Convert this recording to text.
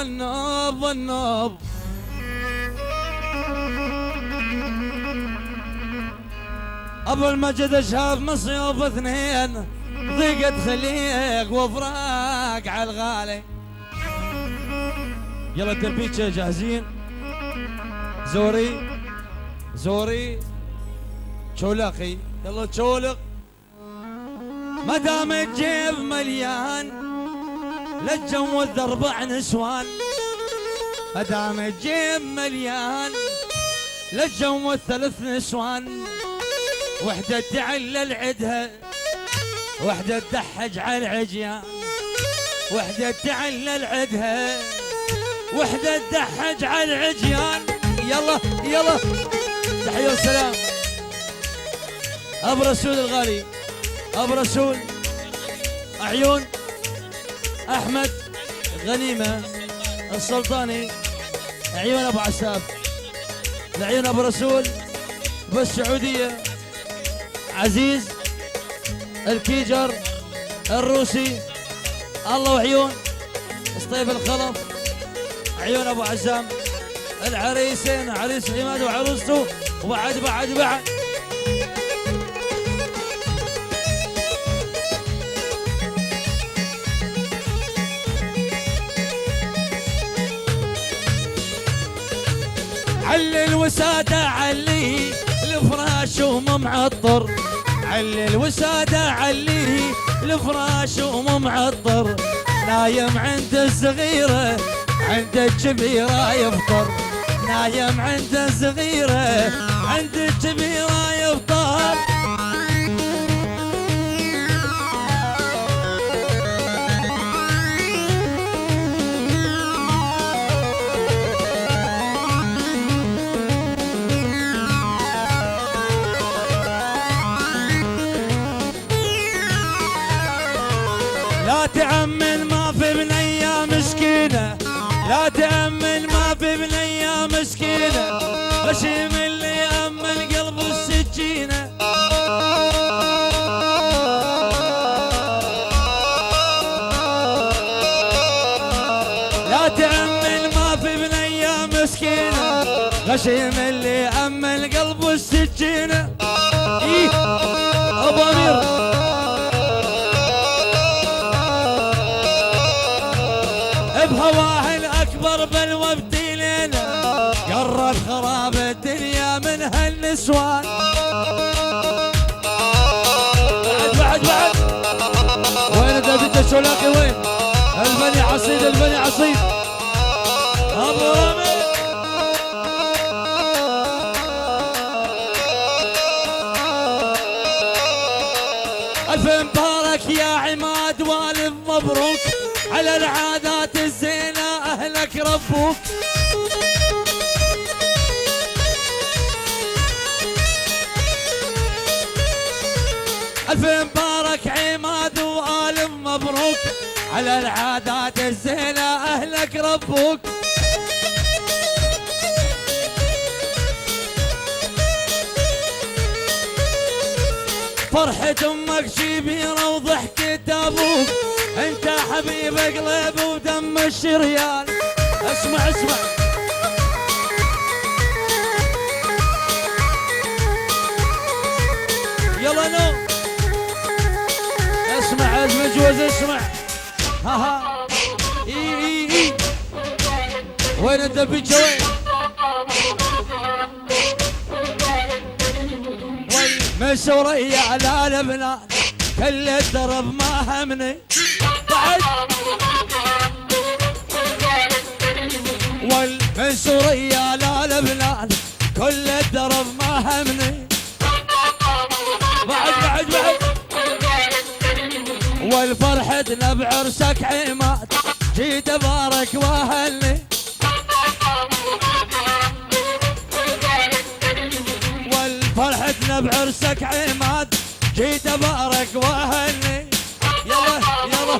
النوب والنوب. ابو المجد شاف مصيوب اثنين، ضيقت خليق وفراق على الغالي. يلا الدربيكه جاهزين؟ زوري شولاقي، يلا تشولق. ما دام الجيب مليان لا تجوز 4 نسوان. ما دام الجيب مليان لا تجوز 3 نسوان. وحدة تعلل عدها، وحدة تدحج على العجيان. وحدة تعلل عدها، وحدة تدحج على العجيان. يلا تحية وسلام. ابو رسول الغالي، ابو رسول عيون احمد غنيمه السلطاني، عيون ابو عساف، العيون ابو رسول بالسعوديه، عزيز الكيجر الروسي، الله وعيون سطيف الخلف، عيون ابو عزام، العريسين عريس عماد وعروسته، وبعد علي الوسادة عليه الفراش ومعطر. علي الوسادة عليه الفراش ومعطر. نايم عند الصغيرة عند الكبيرة يفطر. نايم عند الصغيرة عند الكبيرة يفطر. لا تأمن ما في بنية مسكينة، لا تأمن ما في بنية مسكينة. غشيم اللي يأمن قلب السكينة. لا تأمن ما في بنية مسكينة. غشيم اللي يأمن قلب السكينة. إيه أبو أمير بهواه الأكبر بلوى بديلنا. قرب خراب الدنيا من هالنسوان. بعد وين دافيد الشولاقي؟ وين البني عصيد؟ البني عصيد أبو أمير. ألف مبارك يا عماد والف مبروك على العادات الزينة أهلك ربوك. ألف مبارك عماد وآلف مبروك على العادات الزينة أهلك ربوك. فرحة أمك كبيرة وضحكة أبوك. انت حبيب قلب ودم الشريان. اسمع يلا نو اسمع المجوز اسمع. ها اي وين الدبيجة؟ وين من سوريا على لبنان كل الدرب ما همني. من سوريا لا لبنان كل الدرب ما همني. بعد والفرحتنا بعرسك عماد جيت ابارك واهلني. والفرحتنا بعرسك عماد جيت ابارك واهلني. يلا